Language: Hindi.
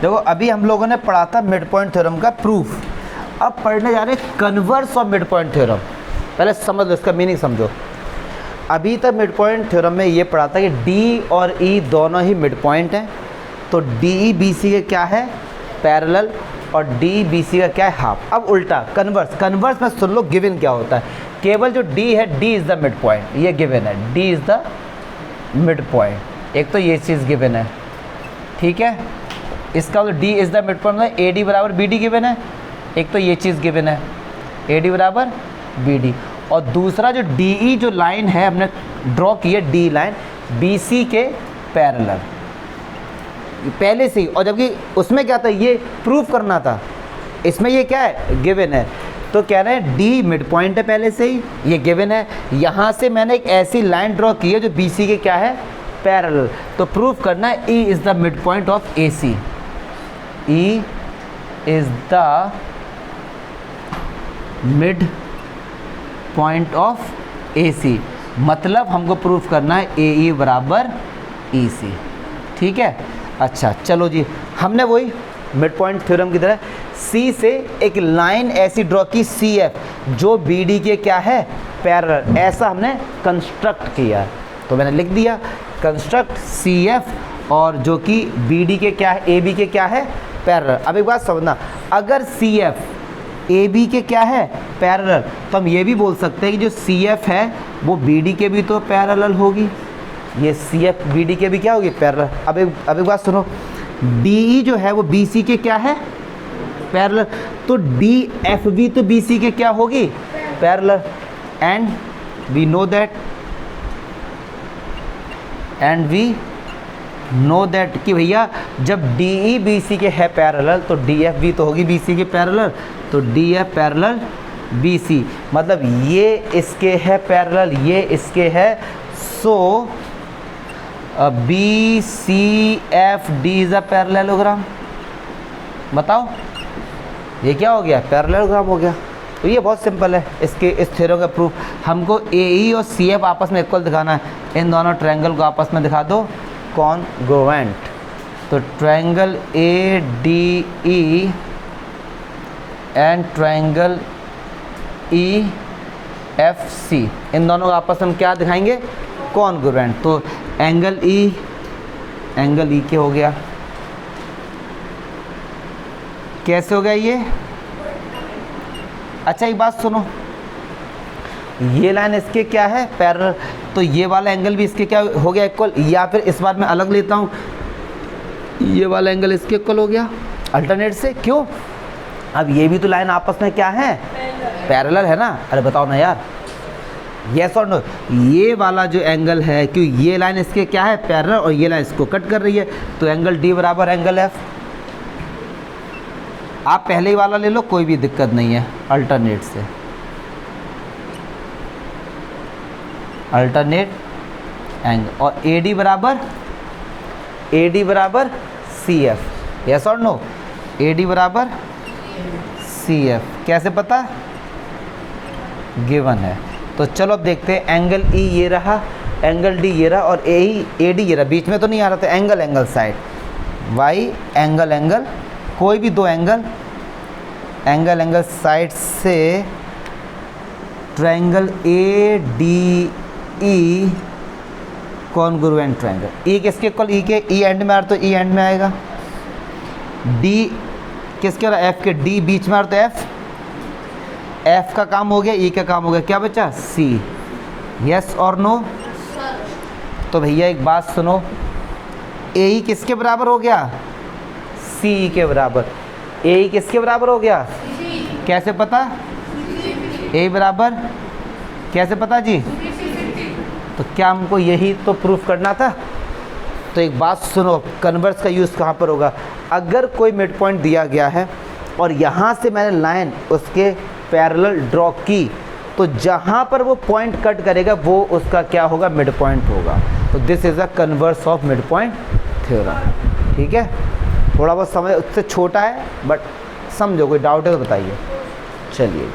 देखो अभी हम लोगों ने पढ़ा था मिड पॉइंट थ्योरम का प्रूफ, अब पढ़ने जा रहे हैं converse of mid point theorem. पहले समझ लो, इसका मीनिंग समझो। अभी तक मिड पॉइंट थ्योरम में ये पढ़ा था कि डी और ई दोनों ही मिड पॉइंट हैं, तो डी ई बी सी के क्या है, पैरेलल, और डी बी सी का क्या है, हाफ। अब उल्टा कन्वर्स, कन्वर्स में सुन लो गिवन क्या होता है। केवल जो डी है, D is the mid point, ये गिवन है, D is the mid point. एक तो ये चीज़ गिवन है, ठीक है। इसका मतलब D is the mid point मतलब ए डी बराबर बी डी गिवन है। एक तो ये चीज़ गिवन है, ए डी बराबर बी डी, और दूसरा जो डी ई जो लाइन है हमने ड्रॉ की है, डी लाइन बी सी के पैरेलल पहले से ही। और जबकि उसमें क्या था, ये प्रूफ करना था, इसमें ये क्या है, गिवन है। तो कह रहे हैं डी मिड पॉइंट है पहले से ही, ये गिवन है। यहाँ से मैंने एक ऐसी लाइन ड्रॉ की है जो बी सी के क्या है, पैरेलल। तो प्रूफ करना है E is the midpoint of A C, E is the midpoint of A C, मतलब हमको प्रूफ करना है ए ई बराबर ई सी, ठीक है। अच्छा चलो जी, हमने वही मिड पॉइंट थ्योरम की तरह सी से एक लाइन ऐसी ड्रॉ की सी एफ जो बी डी के क्या है, पैरेलल, ऐसा हमने कंस्ट्रक्ट किया। तो मैंने लिख दिया कंस्ट्रक्ट सी एफ, और जो कि बी डी के क्या है, ए बी के क्या है, पैरेलल। अब एक बात समझना, अगर सी एफ ए बी के क्या है, पैरेलल, तो हम ये भी बोल सकते हैं कि जो सी एफ है वो बी डी के भी तो पैरेलल होगी, ये सी एफ बी डी के भी क्या होगी, पैरेलल। अब एक बात सुनो, डी ई जो है वो बी सी के क्या है, पैरेलल, तो डी एफ बी तो बी सी के क्या होगी, parallel. And we know that कि भैया जब डी ई बी सी के है पैरेलल तो डी एफ बी तो होगी बी सी के पैरेलल, तो D F parallel B C, मतलब ये इसके है पैरेलल, ये इसके है। So B C F D is a parallelogram. बताओ ये क्या हो गया, पैरेललोग्राम हो गया। तो ये बहुत सिंपल है, इसके इस थ्योरम का प्रूफ। हमको ए ई और सी एफ आपस में इक्वल दिखाना है, इन दोनों ट्रायंगल को आपस में दिखा दो कॉन्ग्रुएंट। तो triangle A D E and triangle E F C, इन दोनों को आपस में क्या दिखाएंगे, कॉन्ग्रुएंट। तो एंगल ई के हो गया, कैसे हो गया ये। अच्छा एक बात सुनो, ये लाइन इसके क्या है, पैरेलल, तो ये वाला एंगल भी इसके क्या हो गया, इक्वल। या फिर इस बार मैं अलग लेता हूँ, ये वाला एंगल इसके इक्वल हो गया अल्टरनेट से। क्यों, अब ये भी तो लाइन आपस में क्या है, पैरेलल है ना। अरे बताओ ना यार, यस और नो। ये वाला जो एंगल है, क्यों ये लाइन इसके क्या है, पैरेलल, और ये लाइन इसको कट कर रही है, तो एंगल डी बराबर एंगल एफ। आप पहले ही वाला ले लो, कोई भी दिक्कत नहीं है, अल्टरनेट से, अल्टरनेट एंगल। और ए डी बराबर सी एफ, यस और नो, ए डी बराबर सी एफ, कैसे पता, गिवन है। तो चलो अब देखते हैं, एंगल ई ये रहा, एंगल डी ये रहा, और ए डी ये रहा, बीच में तो नहीं आ रहा था, एंगल साइड, वाई एंगल, कोई भी दो एंगल साइड से triangle A D E congruent triangle. E किसके इक्वल, ई के, ई एंड में आ रहा तो ई एंड में आएगा, डी किसके रहा, एफ के, डी बीच में आ रहा तो एफ का काम हो गया, ई का काम हो गया, क्या बचा, सी। यस और नो। तो भैया एक बात सुनो, ए ई किसके बराबर हो गया, सी के बराबर। ए ई किसके बराबर हो गया, कैसे पता, ए बराबर, कैसे पता जी, तो क्या हमको यही तो प्रूफ करना था। तो एक बात सुनो, कन्वर्स का यूज़ कहाँ पर होगा, अगर कोई मिड पॉइंट दिया गया है और यहाँ से मैंने लाइन उसके पैरेलल ड्रॉ की, तो जहाँ पर वो पॉइंट कट करेगा वो उसका क्या होगा, मिड पॉइंट होगा। तो this is a converse of mid point theorem, ठीक है। थोड़ा बहुत समझ, उससे छोटा है बट समझो, कोई डाउट है तो बताइए। चलिए।